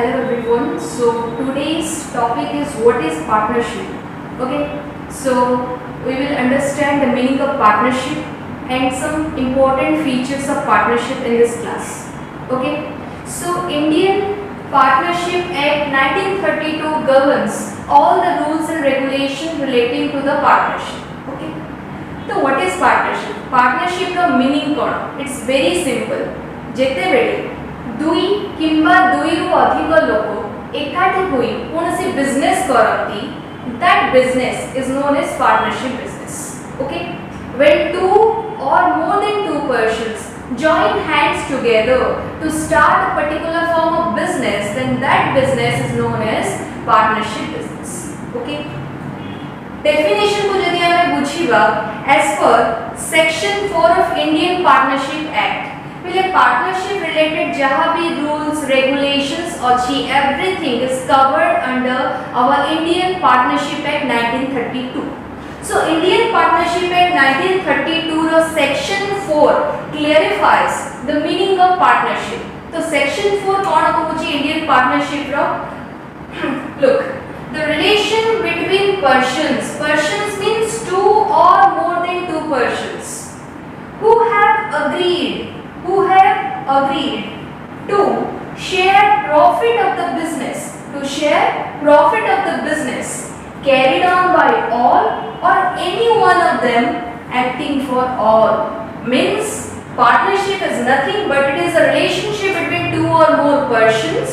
Hello everyone. So today's topic is what is partnership. Okay. So we will understand the meaning of partnership and some important features of partnership in this class. Okay. So Indian Partnership Act 1932 governs all the rules and regulations relating to the partnership. Okay. So what is partnership? Partnership ର meaning कौन? It's very simple. जेते बेले दुई किंबा दुई रु अधिक लोक एकाठी होई कोनसी बिजनेस करती, that business is known as partnership business. Okay, when two or more than two persons join hands together to start a particular form of business, then that business is known as partnership business. Okay, definition को यदि हमें बुझिबा as per section 4 of Indian Partnership Act, पहले partnership related जहाँ भी rules regulations अच्छी everything is covered under our Indian Partnership Act 1932. So Indian Partnership Act 1932 रो section 4 clarifies the meaning of partnership. तो सेक्शन 4 कौन कहूची इंडियन पार्टनरशिप रो? Look, the relation between persons means two or more than two persons who have agreed to share profit of the business carried on by all or any one of them acting for all. Means partnership is nothing but it is a relationship between two or more persons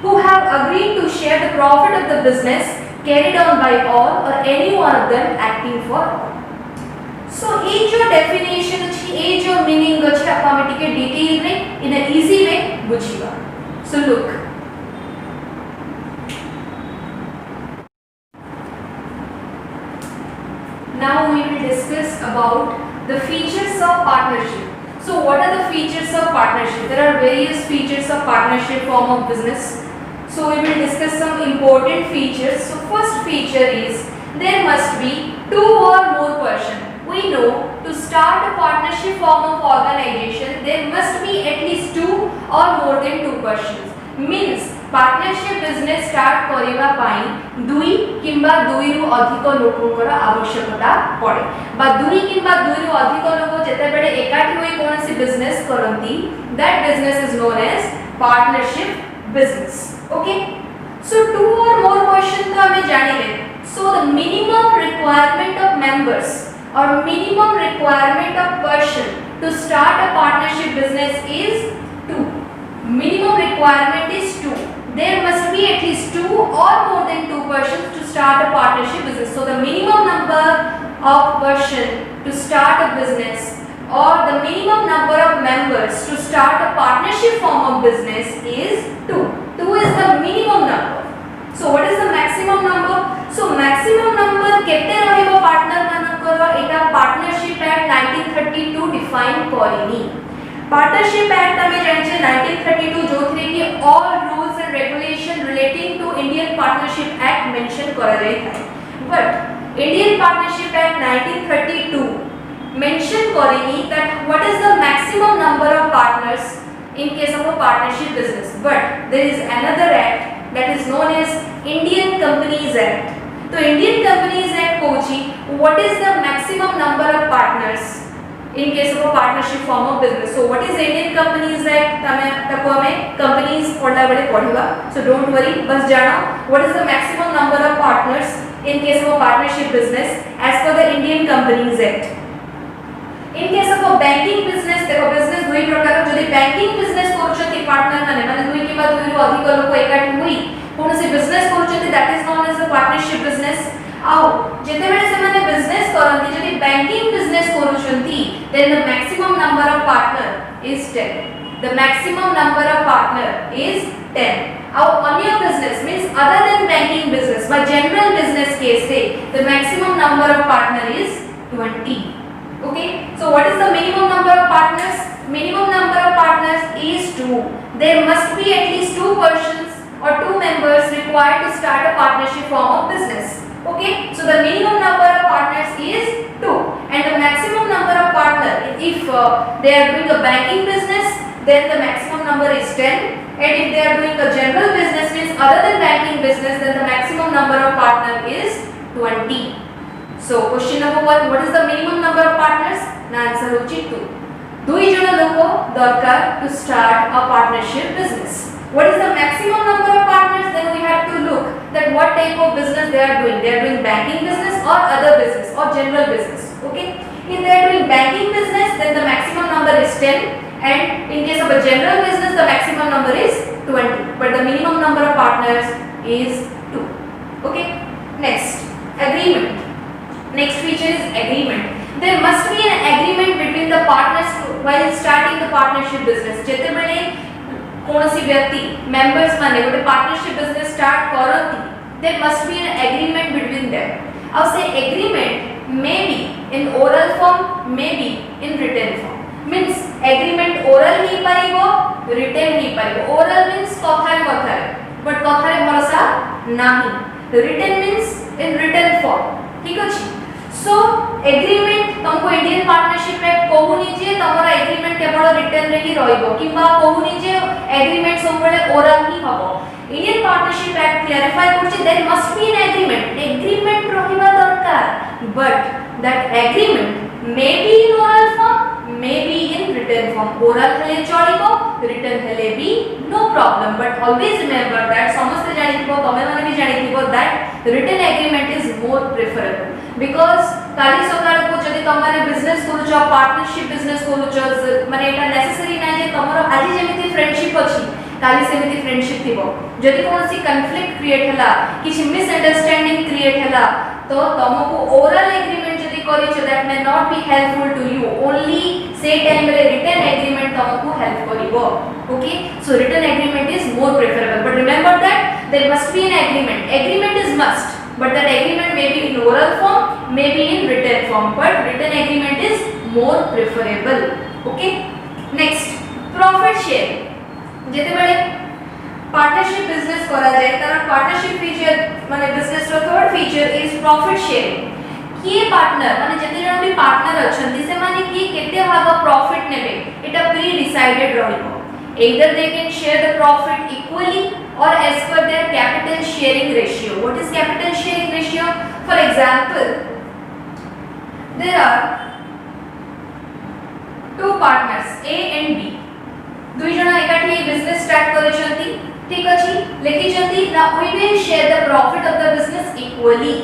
who have agreed to share the profit of the business carried on by all or any one of them acting for all. So ये जो definition अच्छी, ये जो meaning अच्छी आप हमें टिके detail में in a easy way बुझिएगा. So look, now we will discuss about the features of partnership. So what are the features of partnership? There are various features of partnership form of business. So we will discuss some important features. So first feature is there must be two or more persons. We know to start a partnership form of organization there must be at least two or more than two persons. Means partnership business start करिबा पाई दुई किंबा दुई रु अधिक लोकंकर आवश्यकता पड़े बा दुई किंबा दुई रु अधिक लोक जेते बेले एकाठी होई कोनसी business करंती, that business is known as partnership business. Okay, so two or more persons तो हमें जानिले. So the minimum requirement of members or minimum requirement of person to start a partnership business is 2. Minimum requirement is 2. There must be at least two or more than two persons to start a partnership business. So the minimum number of person to start a business or the minimum number of members to start a partnership form of business is 2. 2 is the minimum number. So what is the maximum number? So maximum number केते रहिबो partner मानकर एटा Partnership Act 1932 define करिनी. Partnership Act हमें जानिछे 1932 जोथरे कि all rules and regulation relating to Indian Partnership Act mention करा जाय थाय. But Indian Partnership Act 1932 mention करिनी that what is the maximum number of partners in case of a partnership business. But there is another act that is known as Indian Companies Act. So Indian Companies Act Kochi what is the maximum number of partners in case of a partnership form of business. So what is Indian Companies Act? तको हमें companies पढ़ला बेले पढ़िबा. So don't worry, बस जानो what is the maximum number of partners in case of a partnership business as per the Indian Companies Act. In case of a banking business, देखो business दुई प्रकार जदि banking business करूछथि पार्टनर माने दुई किबा दुई रु अधिक लोक एकाठी होई कोनोसी business करूछथि that is known as a partnership business. आउ जेते बेले से माने बिजनेस करंती जदि banking business करूछथि then the maximum number of partner is 10. The maximum number of partner is 10. आउ अन्य business means other than banking business but general business case से the maximum number of partner is 20. Okay, so what is the minimum number of partners? Minimum number of partners is 2. There must be at least two persons or two members required to start a partnership form of business. Okay, so the minimum number of partners is 2 and the maximum number of partner if they are doing a banking business then the maximum number is 10. and if they are doing a general business means other than banking business, then the maximum number of partner is 20. So question number 1, what is the minimum number of partners? Na answer hochi 2. ଦୁଇ ଜଣ ଲୋକ ଦରକାର to start a partnership business. What is the maximum number of partners? Then we have to look that what type of business they are doing. They are doing banking business or other business or general business. Okay. If they are doing banking business, then the maximum number is 10, and in case of a general business, the maximum number is 20. But the minimum number of partners is 2. Okay. Next, agreement. Next feature is agreement. There must be an agreement between the partners while starting the partnership business. जेतेबेले कोनसी व्यक्ति members माने गोटे partnership business start करती, there must be an agreement between them. Now say agreement may be in oral form, may be in written form. Means agreement oral he पारिबो, written he पारिबो. Oral means कथारे, but कथारे भरोसा नहीं. Written means in written form. ठीक अछि. So agreement तुमको Indian partnership में कहूनी जे तमरा agreement केवल written रे ही रहइबो किबा कहूनी जे agreement सबले oral ही हबो. इंडियन पार्टनरशिप एक्ट क्लैरिफाई करछि there must be an agreement रहिबा दरकार, but that agreement may be in oral form, may be in written form. Oral हेले चलिबो, रिटन हेले भी no problem, but always remember that समस्त जानिथिबो, तमे माने भी जानिथिबो that written agreement is more preferable. Because काली सकाळ को जदि तमारे बिजनेस करूछ, पार्टनरशिप बिजनेस करूछ, माने एटा नेसेसरी ना जे तमरो आजि जेमिति फ्रेंडशिप अछि काली सेमिति फ्रेंडशिप थिबो. जदि कोनसी कॉन्फ्लिक्ट क्रिएट हला, किछि मिसअंडरस्टैंडिंग क्रिएट हला, तो तमको ओरल एग्रीमेंट जदि करिछ that may not be helpful to you. Only से टाइम रे रिटन एग्रीमेंट तमको हेल्प करिवो. Okay, so written agreement is more preferable, but remember that there must be an agreement. Agreement is must, but that agreement may be in oral form, may be in written form, but written agreement is more preferable. Okay. Next, profit sharing. जेतेबेले partnership business करा जाय तार partnership feature माने business रो third feature is profit sharing. किए partner माने जते जण भी पार्टनर अछंती से माने की केते भाग प्रॉफिट नेबे एटा प्री डिसाइडेड रहिबो. Either they can share the profit equally or as per their capital sharing ratio. What is capital sharing ratio? For example, there are two partners A and B. दुई जण एकाठी business start करिसंती, ठीक अछि, लेखिसंती ना we will share the profit of the business equally.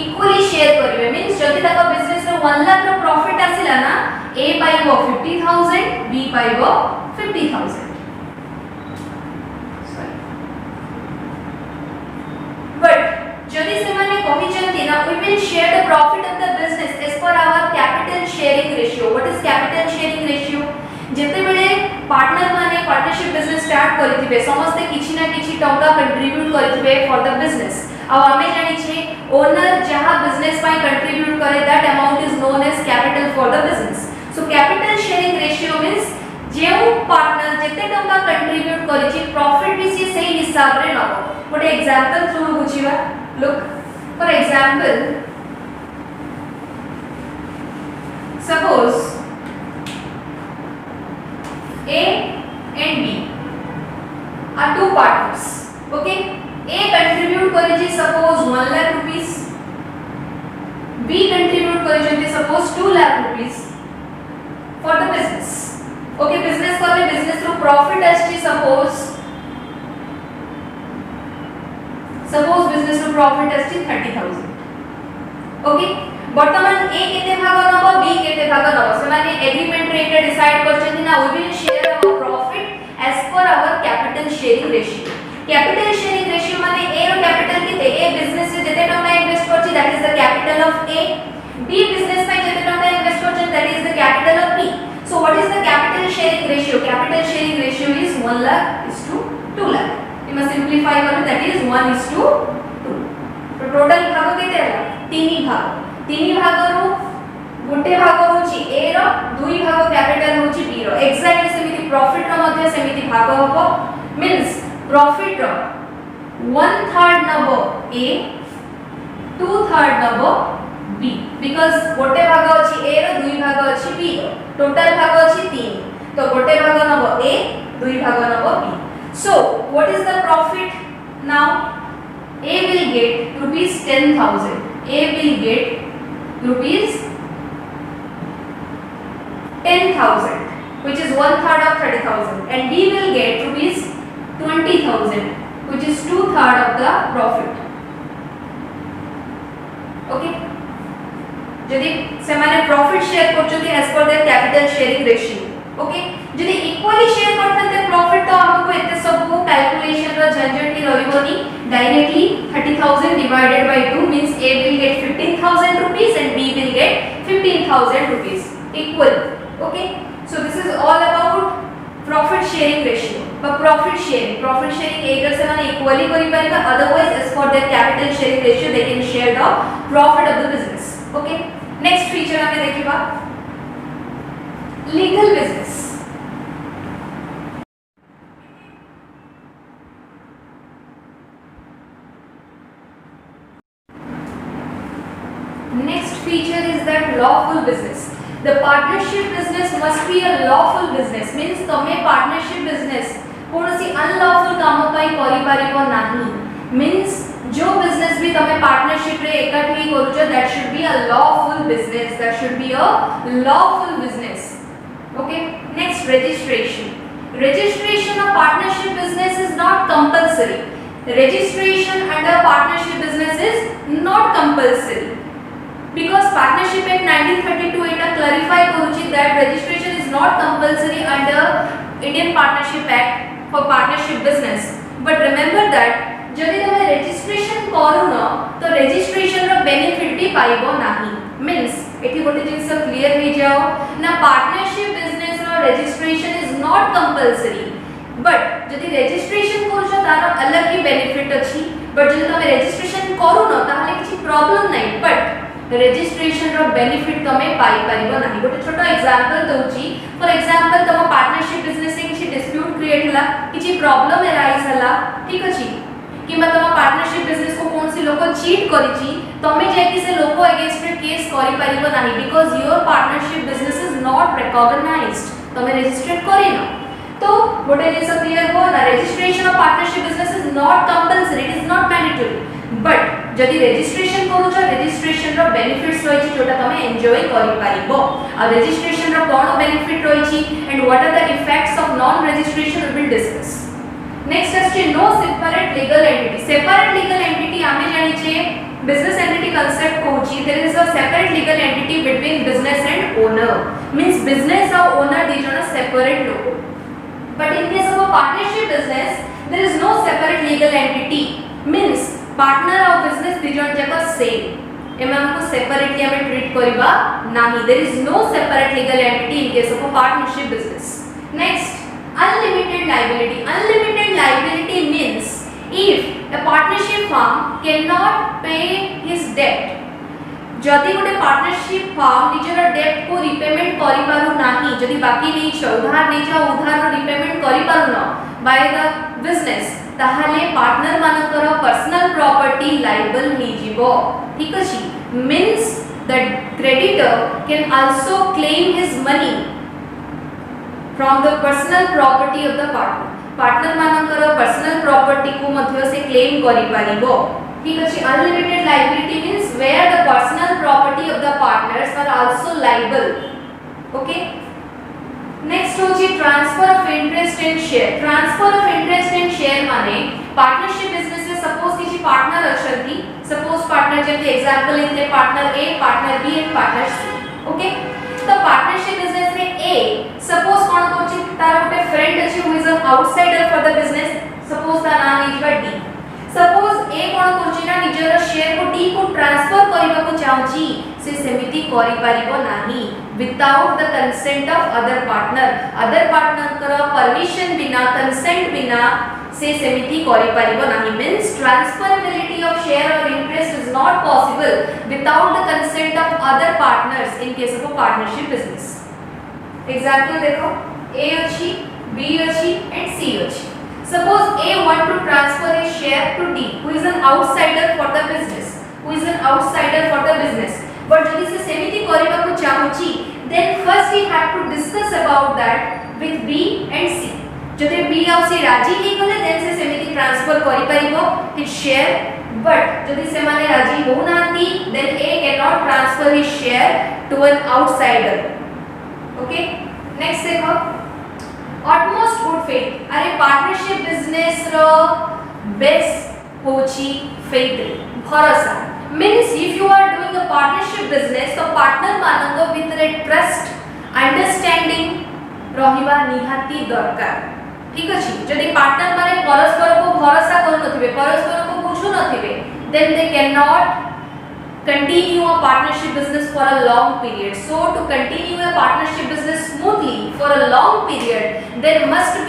Equally share करिवे means जदि तका business रो 1 लाख रो profit आसिला ना, A पाइबो 50,000, B पाइबो 50,000. But जदि से माने कहिसंती ना we will share the profit of the business as per our capital sharing ratio. What is capital sharing ratio? जेते बेले पार्टनर माने पार्टनरशिप बिजनेस स्टार्ट करिथिबे, समस्ते किछि ना किछि टंका कंट्रीब्यूट करिथिबे फॉर द बिजनेस. आ हमें जानि छै ओनर जहां बिजनेस पाई कंट्रीब्यूट करे that amount is known as capital for the business. So capital sharing ratio means जेउ पार्टनर जेते टंका कंट्रीब्यूट करिछि प्रॉफिट भी से सही हिसाब रे नबो. गोटे एग्जांपल थ्रू बुझिबा. Look for example, suppose A and B are two partners. Okay, A contribute करिछि suppose 1 lakh rupees, B contribute करिछि suppose 2 lakh rupees for the business. Okay, business करले business रो profit आछि suppose business रो profit आछि 30,000. Okay, वर्तमान A केते भाग नबो, B केते भाग नबो, से माने एग्रीमेंट रे एटा डिसाइड करछथि ना we will share our profit as per our capital sharing ratio. Capital sharing ratio माने A रो कैपिटल केते, A बिजनेस रे जते टका इन्वेस्ट करछि that is the capital of A, B business में जते टका इन्वेस्ट करछि that is the capital of B. So what is the capital sharing ratio? Capital sharing ratio is 1 lakh is to 2 lakh. You must simplify करू that is 1 is to 2. तो total भाग केते हला 3 भाग. 3 भाग रो गोटे भाग होची A रो, 2 भाग कैपिटल होची B रो. एक्जेक्टली सेमिति प्रॉफिट रो मध्ये सेमिति भाग होबो. मींस प्रॉफिट रो 1/3 नबो A, 2/3 नबो B, बिकॉज़ गोटे भाग होची A रो, 2 भाग होची B रो. टोटल भाग होची 3. तो गोटे भाग नबो A, 2 भाग नबो B. So what is the profit now? A will get rupees 10,000. A will get rupees 10,000, which is 1/3 of 30,000, and B will get rupees 20,000, which is 2/3 of the profit. Okay, जदि से माने profit share करछथि as per their capital sharing ratio. Okay, जदि equally share करथते profit तो हमको एते सब को कैलकुलेशन रो झंझट ही रहिबोनी. Directly 30,000 divided by 2 means A will get 15,000 rupees and B will get 15,000 rupees equal. Okay, so this is all about profit sharing ratio. But profit sharing either se mane equally kari pariba, otherwise as for their capital sharing ratio they can share the profit of the business. Okay, next feature hame dekhiba legal business. Next feature is that lawful business. The partnership business must be a lawful business, means तमे partnership business कोनोसी unlawful काम पाई करि पारिबो नाही. means जो business भी तमे partnership रे एकाठी करूछ, that should be a lawful business, that should be a lawful business. Okay, next registration of partnership business is not compulsory. Registration under partnership business is not compulsory. Because Partnership Act 1932 এটা clarify କରୁଛି that registration is not compulsory under Indian Partnership Act for partnership business. But remember that ଯଦି તમે registration କରୁନ ତ registration ର benefit ବି ପାଇବ ନାହିଁ. means ଏଠି ଗୋଟେ ଜିନିଷ clear ହେଇ ଯାଅ ନା partnership business ର registration is not compulsory. but ଯଦି registration କରୁଛ ତାର अलग ही benefit ଅଛି. but ଯଦି ତମେ registration କରୁନ ତାହେଲେ କିଛି problem ନାହିଁ. but registration रो बेनिफिट तमे पाई परिबो नाही. गोटे छोटो एग्जांपल दोची. फॉर एग्जांपल तम पार्टनरशिप बिजनेस से किछि डिस्प्यूट क्रिएट हला, किछि प्रॉब्लम अराइज हला, ठीक अछि, किबा तम पार्टनरशिप बिजनेस को कोनसी लोक चीट करिछि, तमे जे कि से लोक अगेंस्ट में केस करि परिबो नाही. Because your partnership business is not recognised. तमे रजिस्ट्रेट करिनो तो गोटे जिंस क्लियर हो ना. Registration of partnership business is not compulsory, it is not mandatory. But जदि रजिस्ट्रेशन करूछ, रजिस्ट्रेशन रो बेनिफिट्स रहिछि जोटा तमे एन्जॉय करि पारिबो. आ रजिस्ट्रेशन रो कोन बेनिफिट रहिछि and what are the effects of non registration we will discuss. Next question, no separate legal entity. Separate legal entity आमे जानि छे बिजनेस एंटिटी कांसेप्ट कहूछि. There is a separate legal entity between business and owner. Means business और owner दी जण separate लोक. But in case of partnership business there is no separate legal entity. Means partner और business दिजन जक same. एमान को सेपरेटली हमें ट्रीट करबा नाही. There is no separate legal entity in case of partnership business. Next, unlimited liability. Unlimited liability means if a partnership firm cannot pay his debt. जदि गोटे पार्टनरशिप फर्म निजर डेट को repayment करि पारु नाही, जदि बाकी नै छ उधार नै छ उधार रो रिपेमेंट करि पारु न बाय द बिजनेस, ताहाले पार्टनर मानकर पर्सनल प्रॉपर्टी लायबल हि जीवो. ठीक अछि. Means the creditor can also claim his money from the personal property of the partner. Partner मानकर पर्सनल प्रॉपर्टी को मध्य से क्लेम करि पारिबो. ठीक अछि. Unlimited liability means where the personal property of the partners are also liable. Okay. Next होची transfer of interest and share. Transfer of interest and share माने पार्टनरशिप बिजनेस में सपोज किछि पार्टनर अछंती. सपोज पार्टनर जेते example लेते partner A, partner B and partner C. Okay. तो partnership business में A suppose कोन कोछि तार गोटे फ्रेंड अछि who is an outsider for the business. Suppose ता नाम इज डी. सपोज ए कोन करछि ना निजर शेयर को डी को ट्रांसफर करबा को चाहछि, से सेमिति करि पारिबो नाही without the consent of other partner. Other partner कर परमिशन बिना, कंसेंट बिना से सेमिति करि पारिबो नाही. मींस ट्रांसफरेबिलिटी ऑफ शेयर और interest is not possible without the consent of other partners in case of partnership business. Example देखो, ए अछि, बी अछि एंड सी अछि. Suppose A want to transfer his share to D, who is an outsider for the business. Who is an outsider for the business. But जदि से सेमिति करिबा को चाहूची, then first he have to discuss about that with B and C. जदि B आउ सी राजी हे गले then से सेमिति transfer करि परिबो हिज शेयर बट जदि से माने राजी हो नांती then A can not transfer his share to an outsider okay next देखो utmost good faith अरे पार्टनरशिप बिजनेस रो बेस्ट होची फेथ भरोसा means if you are doing a partnership business तो पार्टनर मानंग भितरे ट्रस्ट अंडरस्टैंडिंग रहिबा निहाती दरकार ठीक अछि जदि पार्टनर माने परस्पर को भरोसा करू नथिबे परस्पर को बुझु नथिबे then they cannot continue a partnership business for a long period. So to continue a partnership business smoothly for a long period there must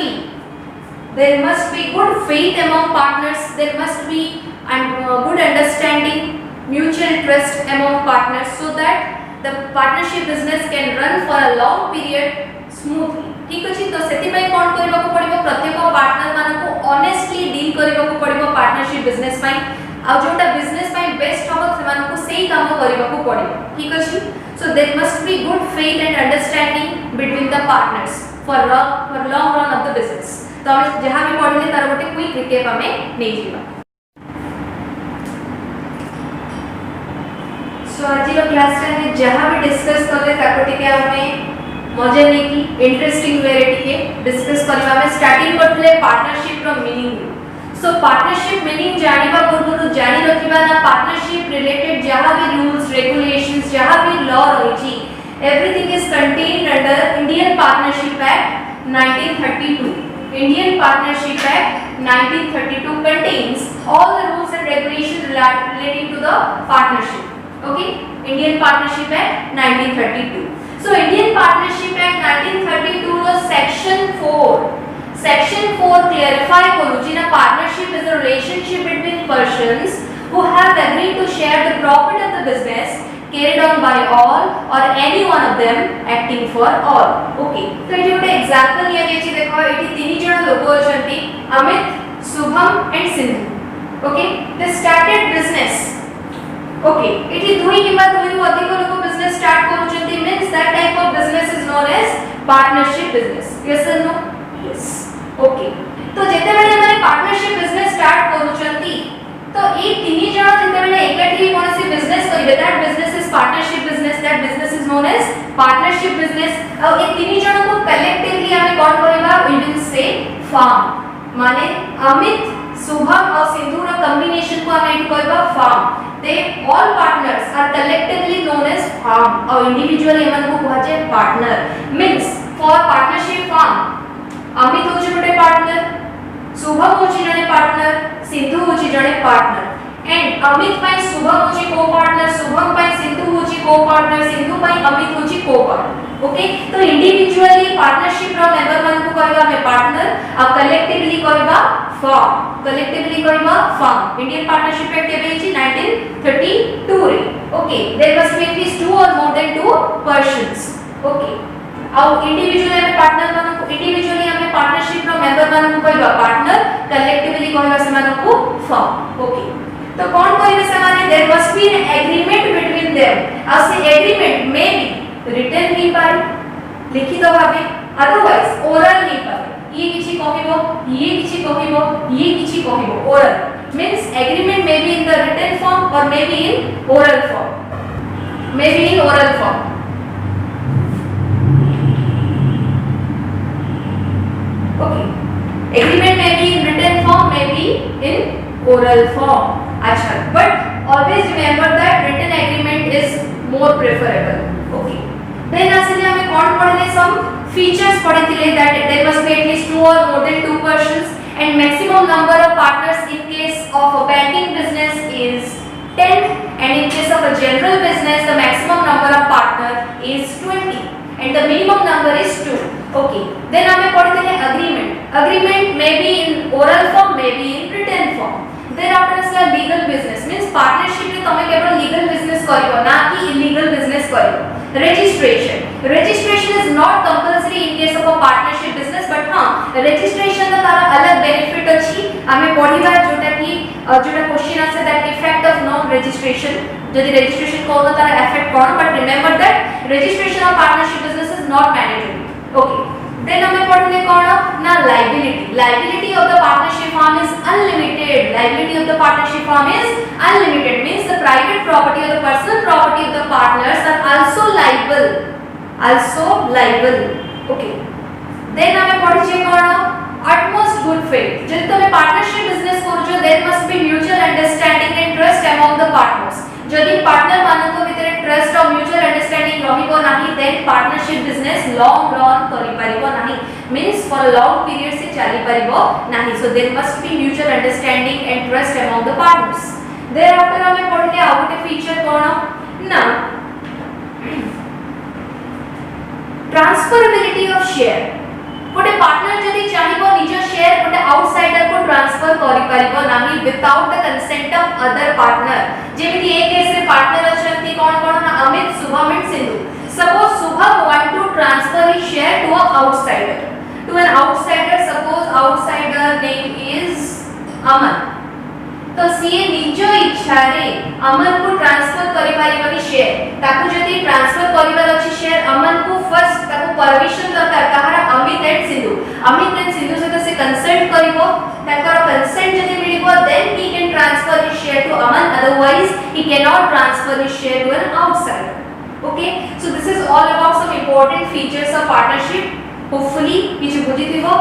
be good faith among partners, there must be good understanding, mutual trust among partners so that the partnership business can run for a long period smoothly. ठीक अछि तो सेति पय कोन करबा को पड़िबो प्रत्येक partner माने को ऑनेस्टली डील करबा को पड़िबो पार्टनरशिप बिजनेस पय आ जोटा बिजनेस पय बेस्ट हो सेमान को सेही काम करबा को पड़िबो ठीक अछि so there must be good faith and understanding between the partners for long run of the business तो हम जहां भी पढले तार गोटे क्विक रिकैप हमें नै जीवा सो आज रो क्लास रे जहां भी डिस्कस करले ताको टिके हमें मजे नै की इंटरेस्टिंग वे रे टिके डिस्कस करबा में स्टार्टिंग करथले पार्टनरशिप रो मीनिंग सो पार्टनरशिप मीनिंग जानिबा पूर्व जानि रखिबा ना पार्टनरशिप रिलेटेड जहां भी रूल्स रेगुलेशंस जहां भी लॉ रहिछि everything is contained under Indian Partnership Act 1932 Indian Partnership Act 1932 contains all the rules and regulations relating to the partnership okay Indian Partnership Act 1932 so Indian Partnership Act 1932 रो section 4 clarify करूची ना partnership is a relationship between persons who have agreed to share the profit of the business carried on by all or any one of them acting for all okay तो ये गोटे example लिया जेछि देखो एठी तीन जण लोक अछंती Amit Shubham and Sindhu okay they started business okay एठी दुई किबा दुई रु अधिक लोक बिजनेस स्टार्ट करूचंती means that type of business is known as partnership business yes or no yes okay तो जेते बेले माने पार्टनरशिप बिजनेस स्टार्ट करूचंती तो ए तीन जण जेते बेले एकठी कोनसी बिजनेस करिवे that business is partnership business that business is known as partnership business और ए तीन जण को कलेक्टिवली हमें कोन करबा वी विल से फार्म माने अमित शुभम और सिंधु रो कॉम्बिनेशन को हमें कहबा farm they all partners are collectively known as farm और individually एमन को कहा जाय partner means for partnership farm Amit होची गोटे partner शुभम होची जने partner सिंधु होची जने partner and अमित पाई शुभम होची को partner शुभम पाई सिंधु होची को partner सिंधु पाई अमित होची को partner ओके तो इंडिविजुअली पार्टनरशिप रो मेंबर मान को कहबा हमें partner और collectively कहबा farm collectively कहबा farm Indian Partnership Act केबे छि 1932 रे okay there must be at least two or more than two persons okay और इंडिविजुअली हमें पार्टनर मान को इंडिविजुअली हमें पार्टनरशिप रो मेंबर मान को कहबा पार्टनर collectively कहबा से मान को farm ओके तो कौन कहबे से माने there must be an agreement between them और से एग्रीमेंट मे बी रिटन ही पाए लिखित भाबे अदरवाइज ओरल ही पाए ये किछि कहिबो ये किछि कहिबो ये किछि कहिबो oral means agreement may be in the written form or may be in oral form may be in oral form okay agreement may be in written form may be in oral form acha but always remember that written agreement is more preferable okay then asile hame kon padle some features padithile that there must be at least two or more than two persons and maximum number of partners in case of a banking business is 10 and in case of a general business the maximum number of partner is 20 and the minimum number is 2 okay then hame padithile agreement may be in oral form may be in written form then after is legal business means partnership रे तमे केवल legal business करियो ना कि illegal business करियो registration is not compulsory in case of a partnership business but हां registration दा तारा अलग benefit अछि हमें पढिबा जोटा कि जोटा क्वेश्चन आसे that effect of non registration जदि registration cone Tara effect cone but remember that registration of partnership business is not mandatory okay then हमें पढ़ले कौन ना liability of the partnership firm is unlimited liability of the partnership firm is unlimited means the private property और the personal property of the partners are also liable okay then हमें पढ़छे कौन utmost good faith जदि तुम partnership business करूछो there must be mutual understanding and trust among the partners जदि partner मानक भितर ट्रस्ट और म्यूचुअल अंडरस्टैंडिंग रहिबो नाही then partnership business long run करि परिबो नाही means for a long period से चली परिबो नाही so there must be mutual understanding and trust among the partners देयर आफ्टर हमें पढ़ले आ गोटे फीचर कोन ना ट्रांसफरेबिलिटी ऑफ शेयर गोटे पार्टनर जदि चाहिबो निज शेयर गोटे आउटसाइडर को ट्रांसफर करि परिबो नाही without the consent of other partner जेमिति एक केस रे पार्टनर अछंती कोन ना Amit Shubham and Sindhu suppose Shubham want to transfer his share to an outsider suppose outsider name is Aman तो सीए निज इच्छा रे अमन को ट्रांसफर करि परिबनी शेयर ताकू जदि ट्रांसफर करिवार अछि शेयर अमन को फर्स्ट ताकू परमिशन दरकार कहारा अमित एंड सिंधु से से कंसेंट करिवो ताकर कंसेंट जदि मिलिबो then he can transfer his share to Aman otherwise he can not transfer his share to an outsider okay so this is all about some important features of partnership hopefully किछ बुझिथिबो।